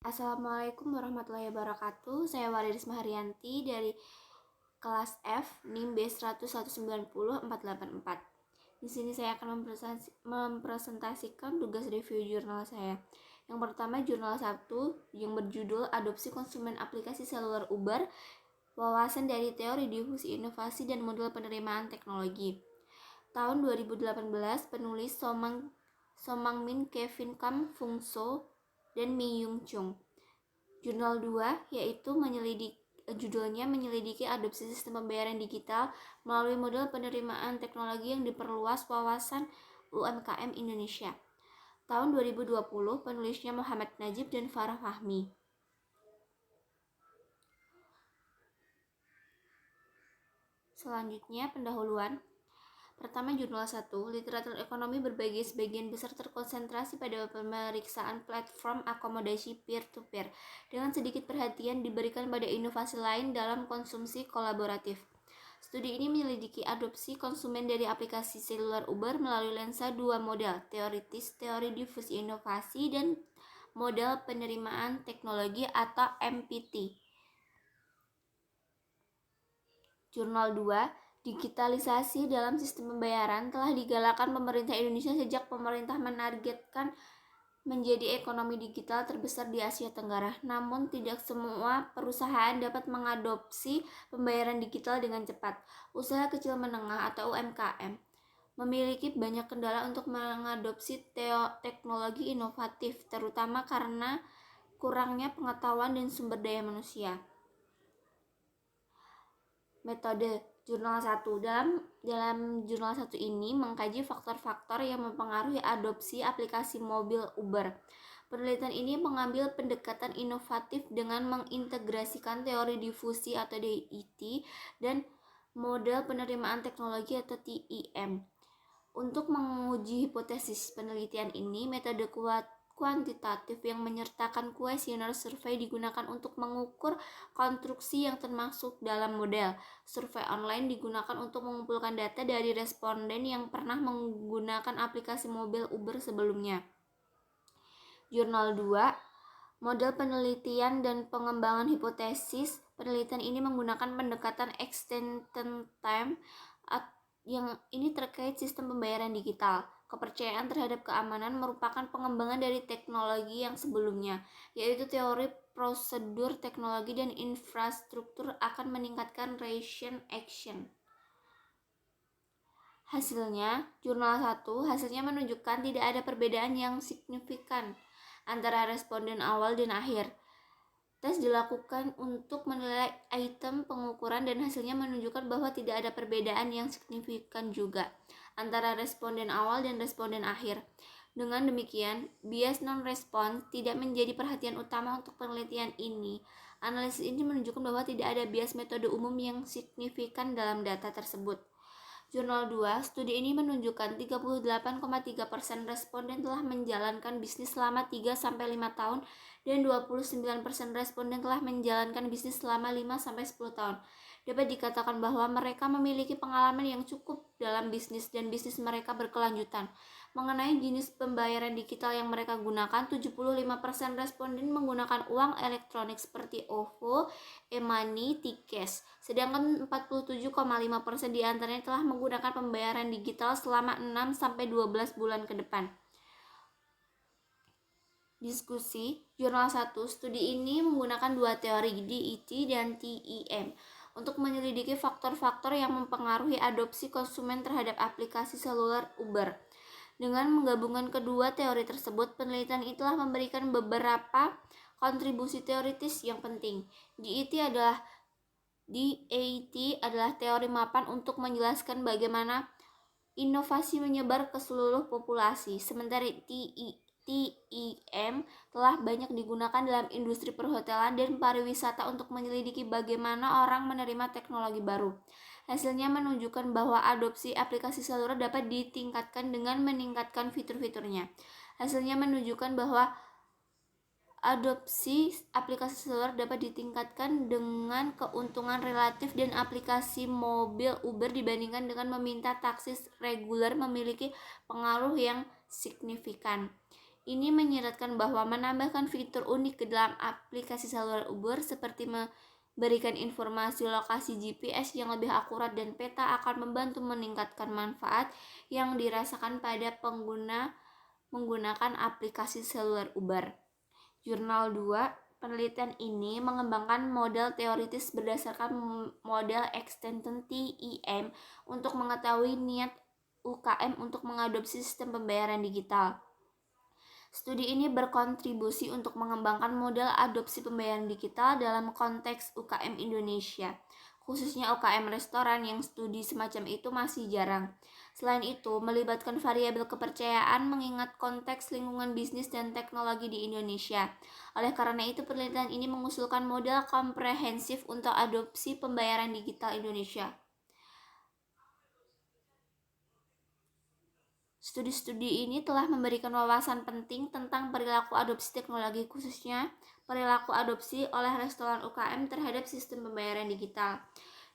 Assalamualaikum warahmatullahi wabarakatuh. Saya Wari Risma Haryanti dari kelas F NIM B100190484. Di sini saya akan mempresentasikan tugas review jurnal saya. Yang pertama, jurnal 1 yang berjudul Adopsi Konsumen Aplikasi Seluler Uber, Wawasan dari Teori Difusi Inovasi dan Model Penerimaan Teknologi. Tahun 2018, penulis Somang Min, Kevin Kam, Fung So, dan Mi Yung Chung. Jurnal 2 yaitu judulnya menyelidiki adopsi sistem pembayaran digital melalui model penerimaan teknologi yang diperluas wawasan UMKM Indonesia. Tahun 2020, penulisnya Muhammad Najib dan Farah Fahmi. Selanjutnya, pendahuluan. Pertama, jurnal 1, literatur ekonomi berbagi sebagian besar terkonsentrasi pada pemeriksaan platform akomodasi peer-to-peer, dengan sedikit perhatian diberikan pada inovasi lain dalam konsumsi kolaboratif. Studi ini menyelidiki adopsi konsumen dari aplikasi seluler Uber melalui lensa dua model, teoritis, teori difusi inovasi, dan model penerimaan teknologi atau MPT. Jurnal 2, digitalisasi dalam sistem pembayaran telah digalakkan pemerintah Indonesia sejak pemerintah menargetkan menjadi ekonomi digital terbesar di Asia Tenggara. Namun tidak semua perusahaan dapat mengadopsi pembayaran digital dengan cepat. Usaha kecil menengah atau UMKM memiliki banyak kendala untuk mengadopsi teknologi inovatif, terutama karena kurangnya pengetahuan dan sumber daya manusia. Metode jurnal 1. Dalam jurnal 1 ini mengkaji faktor-faktor yang mempengaruhi adopsi aplikasi mobil Uber. Penelitian ini mengambil pendekatan inovatif dengan mengintegrasikan teori difusi atau DIT dan model penerimaan teknologi atau TIM. Untuk menguji hipotesis penelitian ini, metode kuantitatif yang menyertakan kuesioner survei digunakan untuk mengukur konstruksi yang termasuk dalam model. Survei online digunakan untuk mengumpulkan data dari responden yang pernah menggunakan aplikasi mobil Uber sebelumnya. Jurnal 2, model penelitian dan pengembangan hipotesis. Penelitian ini menggunakan pendekatan extension time yang ini terkait sistem pembayaran digital. Kepercayaan terhadap keamanan merupakan pengembangan dari teknologi yang sebelumnya, yaitu teori prosedur teknologi dan infrastruktur akan meningkatkan ration action. Hasilnya, jurnal 1, hasilnya menunjukkan tidak ada perbedaan yang signifikan antara responden awal dan akhir. Tes dilakukan untuk menilai item pengukuran dan hasilnya menunjukkan bahwa tidak ada perbedaan yang signifikan juga antara responden awal dan responden akhir. Dengan demikian, bias non-response tidak menjadi perhatian utama untuk penelitian ini. Analisis ini menunjukkan bahwa tidak ada bias metode umum yang signifikan dalam data tersebut. Jurnal 2, studi ini menunjukkan 38,3% responden telah menjalankan bisnis selama 3-5 tahun dan 29% responden telah menjalankan bisnis selama 5-10 tahun. Dapat dikatakan bahwa mereka memiliki pengalaman yang cukup dalam bisnis dan bisnis mereka berkelanjutan. Mengenai jenis pembayaran digital yang mereka gunakan, 75% responden menggunakan uang elektronik seperti OVO, e-money, T-Cash. Sedangkan 47,5% diantaranya telah menggunakan pembayaran digital selama 6-12 bulan ke depan. Diskusi, jurnal 1, studi ini menggunakan dua teori, DIT dan TIM, untuk menyelidiki faktor-faktor yang mempengaruhi adopsi konsumen terhadap aplikasi seluler Uber. Dengan menggabungkan kedua teori tersebut, penelitian itu telah memberikan beberapa kontribusi teoritis yang penting. DIT adalah teori mapan untuk menjelaskan bagaimana inovasi menyebar ke seluruh populasi, sementara TIM telah banyak digunakan dalam industri perhotelan dan pariwisata untuk menyelidiki bagaimana orang menerima teknologi baru. Hasilnya menunjukkan bahwa adopsi aplikasi seluler dapat ditingkatkan dengan meningkatkan fitur-fiturnya. Hasilnya menunjukkan bahwa adopsi aplikasi seluler dapat ditingkatkan dengan keuntungan relatif dan aplikasi mobil Uber dibandingkan dengan meminta taksi reguler memiliki pengaruh yang signifikan. Ini menyeratkan bahwa menambahkan fitur unik ke dalam aplikasi seluler Uber seperti memberikan informasi lokasi GPS yang lebih akurat dan peta akan membantu meningkatkan manfaat yang dirasakan pada pengguna menggunakan aplikasi seluler Uber. Jurnal 2, penelitian ini mengembangkan model teoritis berdasarkan model extension TEM untuk mengetahui niat UKM untuk mengadopsi sistem pembayaran digital. Studi ini berkontribusi untuk mengembangkan model adopsi pembayaran digital dalam konteks UKM Indonesia, khususnya UKM restoran yang studi semacam itu masih jarang. Selain itu, melibatkan variabel kepercayaan mengingat konteks lingkungan bisnis dan teknologi di Indonesia. Oleh karena itu, penelitian ini mengusulkan model komprehensif untuk adopsi pembayaran digital Indonesia. Studi-studi ini telah memberikan wawasan penting tentang perilaku adopsi teknologi, khususnya perilaku adopsi oleh restoran UKM terhadap sistem pembayaran digital.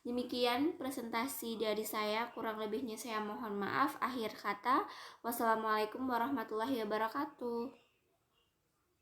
Demikian presentasi dari saya, kurang lebihnya saya mohon maaf. Akhir kata, wassalamualaikum warahmatullahi wabarakatuh.